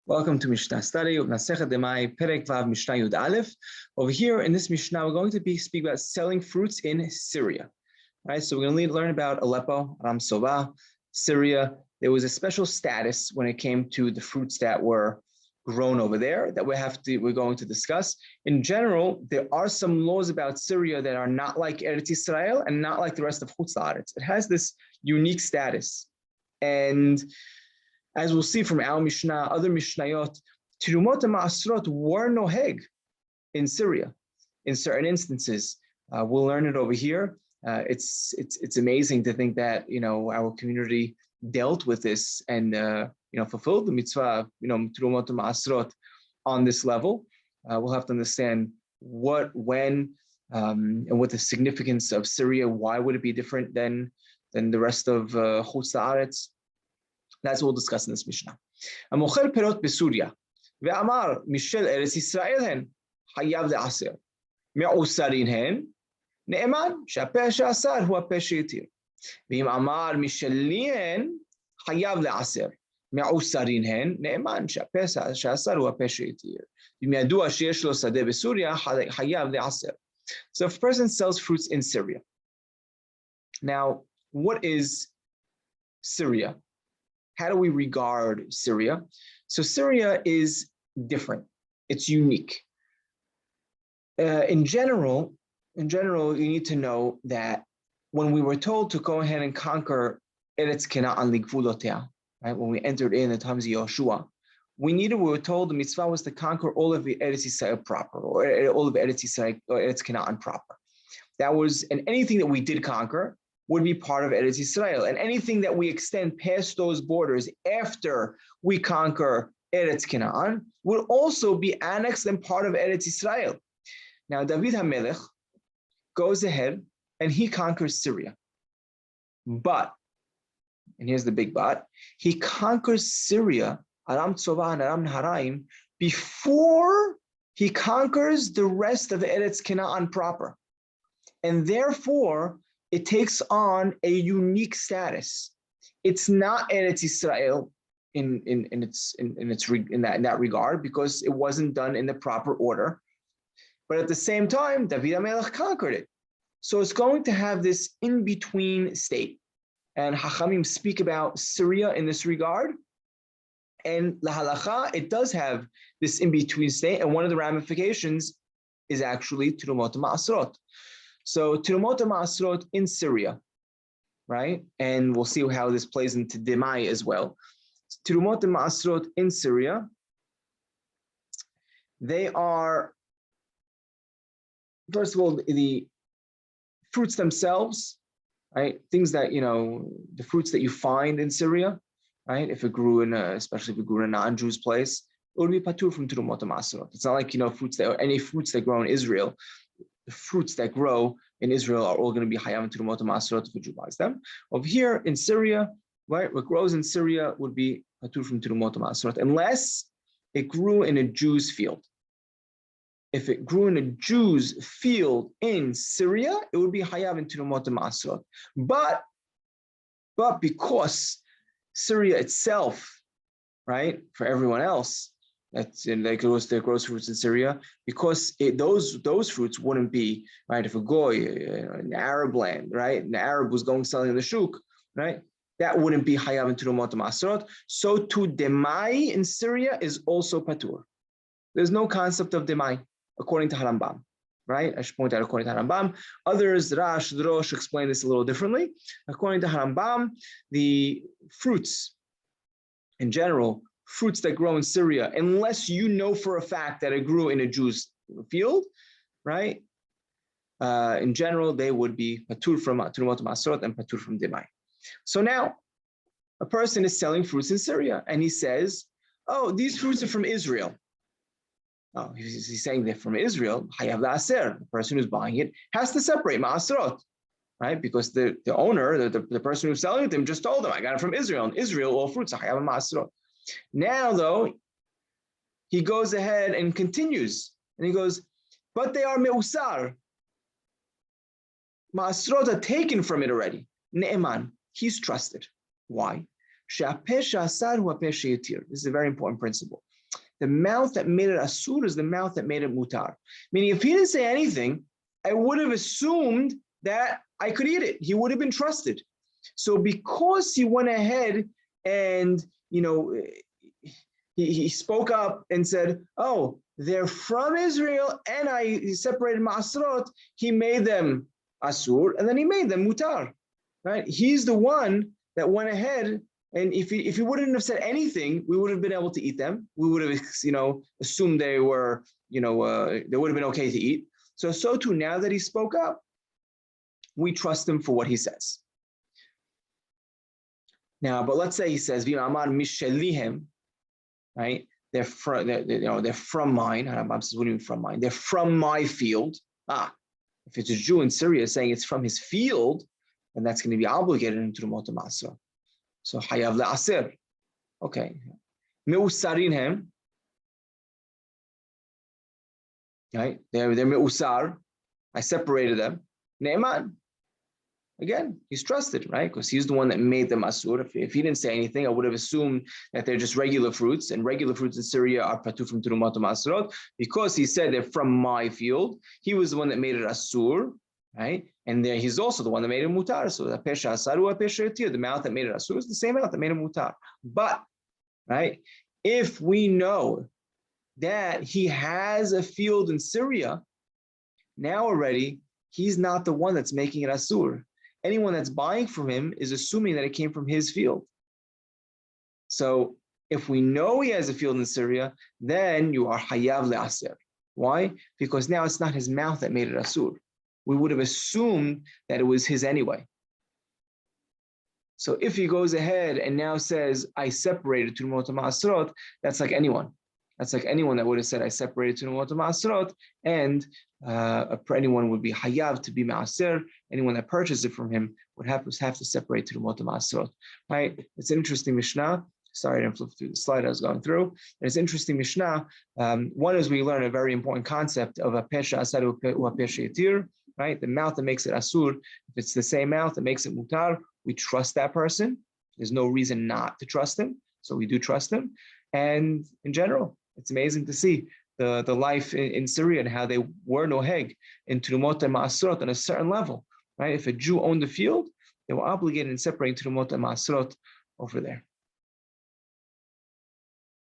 Welcome to Mishna study of Masechet Demai, Perek Vav Mishnah Yud Aleph. Over here in this Mishnah, we're going to speak about selling fruits in Syria. Right, so we're going to learn about Aleppo, Ram Sova, Syria. There was a special status when it came to the fruits that were grown over there that we're going to discuss. In general, there are some laws about Syria that are not like Eretz Israel and not like the rest of Chutz La'aretz. It has this unique status. And as we'll see from our Mishnah, other Mishnayot, Tirumot and Ma'asrot were noheg in Syria in certain instances. We'll learn it over here. It's amazing to think that our community dealt with this and fulfilled the mitzvah, Tirumot and Ma'asrot on this level. We'll have to understand what, when, and what the significance of Syria. Why would it be different than the rest of Chutz La'aretz? That's what we'll discuss in this Mishnah. המוכר פירות בסוריה, ואמר משל ארץ ישראל הן, חייב לעשר. מעושרין הן, נאמן שהפה שעשר הוא הפה שהתיר. ואם אמר משלי הן, חייב לעשר. מעושרין הן, נאמן שהפה שעשר הוא הפה שהתיר. אם ידוע שיש לו שדה בסוריה, חייב לעשר. So if a person sells fruits in Syria. Now, what is Syria? How do we regard Syria? So Syria is different. It's unique. In general, you need to know that when we were told to go ahead and conquer Eretz Canaan Ligvulotea, right? When we entered in the times of Yoshua, we were told the mitzvah was to conquer all of the Eretz Yisrael proper, or all of Eretz Yisrael, or Eretz Canaan proper. That was, and anything that we did conquer would be part of Eretz Yisrael. And anything that we extend past those borders after we conquer Eretz Canaan would also be annexed and part of Eretz Yisrael. Now, David HaMelech goes ahead and he conquers Syria. But, and here's the big but, he conquers Syria, Aram Tzova and Aram Naharaim, before he conquers the rest of Eretz Canaan proper. And therefore, it takes on a unique status. It's not Eretz Yisrael in that regard, because it wasn't done in the proper order. But at the same time, David HaMelech conquered it. So it's going to have this in-between state. And Hachamim speak about Syria in this regard. And La Halacha, it does have this in-between state. And one of the ramifications is actually Tirumot Ma'asrot. So Tirumot Ma'asrot in Syria, right? And we'll see how this plays into Demai as well. Tirumot Ma'asrot in Syria, they are, first of all, the fruits themselves, right? Things that, the fruits that you find in Syria, right? If it grew especially if it grew in a non-Jew's place, it would be patur from Tirumot Ma'asrot. It's not like, any fruits that grow in Israel. The fruits that grow in Israel are all going to be hayam and Tirumot Ma'asrot if we Jewish them. Over here in Syria, right, what grows in Syria would be patur from Tirumot Ma'asrot, unless it grew in a Jew's field. If it grew in a Jew's field in Syria, it would be hayam and Tirumot Ma'asrot. But because Syria itself, right, for everyone else, that's in like there grows fruits in Syria, because those fruits wouldn't be, right, if a goy in Arab land, right, an Arab was selling in the shuk, right, that wouldn't be hayav and Tirumot Ma'asrot. So to Demai in Syria is also patur. There's no concept of Demai according to Harambam, right? I should point out according to Harambam. Others, Rash, Drosh, explain this a little differently. According to Harambam, the fruits in general, fruits that grow in Syria, unless you know for a fact that it grew in a Jew's field, right? In general, they would be patur from Tirumot Ma'asrot and patur from Demai. So now, a person is selling fruits in Syria, and he says, "Oh, these fruits are from Israel." Oh, he's saying they're from Israel. Hayav la'aser. The person who's buying it has to separate Ma'asrot, right? Because the owner, the person who's selling it to him, just told him, "I got it from Israel. In Israel, all fruits are hayav Ma'asrot." Now, though, he goes ahead and continues, and he goes, but they are me'usar. Ma'asrot are taken from it already. Ne'eman, he's trusted. Why? This is a very important principle. the mouth that made it asur is the mouth that made it mutar. Meaning, if he didn't say anything, I would have assumed that I could eat it. He would have been trusted. So because he went ahead and, he spoke up and said, oh, they're from Israel, and I separated ma'asrot, he made them asur, and then he made them mutar, right? He's the one that went ahead, and if he wouldn't have said anything, we would have been able to eat them. We would have, assumed they were, they would have been okay to eat. So too, now that he spoke up, we trust him for what he says. Now, but let's say he says, "V'amar mishelihem," right? They're from mine. Rambam says, "What do you mean from mine? They're from my field." If it's a Jew in Syria saying it's from his field, then that's going to be obligated into the Trumot Ma'aseh. So hayav le'aser. Okay. Meusarinhem. Right? They're meusar. I separated them. Ne'eman. Again, he's trusted, right? Because he's the one that made them asur. If he didn't say anything, I would have assumed that they're just regular fruits, and regular fruits in Syria are patu from Trumot Ma'asrot. Because he said they're from my field, he was the one that made it asur, right? And there he's also the one that made it mutar. So the pesha asaru, pesha yatir, the mouth that made it asur is the same mouth that made it mutar. But, right, if we know that he has a field in Syria, now already he's not the one that's making it asur. Anyone that's buying from him is assuming that it came from his field. So if we know he has a field in Syria, then you are hayav le'aser. Why? Because now it's not his mouth that made it asur. We would have assumed that it was his anyway. So if he goes ahead and now says, I separated Trumot Ma'asrot, that's like anyone. That's like anyone that would have said, I separated Trumot Ma'asrot, and anyone would be hayav to be ma'aser. Anyone that purchased it from him would have to separate Trumot Ma'asrot. Right? It's an interesting Mishnah. Sorry, I didn't flip through the slide I was going through. It's an interesting Mishnah. One is we learn a very important concept of a pesha asar u'a pesha yatir, right? The mouth that makes it asur. If it's the same mouth that makes it mutar, we trust that person. There's no reason not to trust him. So we do trust him. And in general, it's amazing to see the life in Syria and how they were noheg in Trumot Ma'asrot on a certain level, right? If a Jew owned the field, they were obligated in separating Trumot Ma'asrot over there.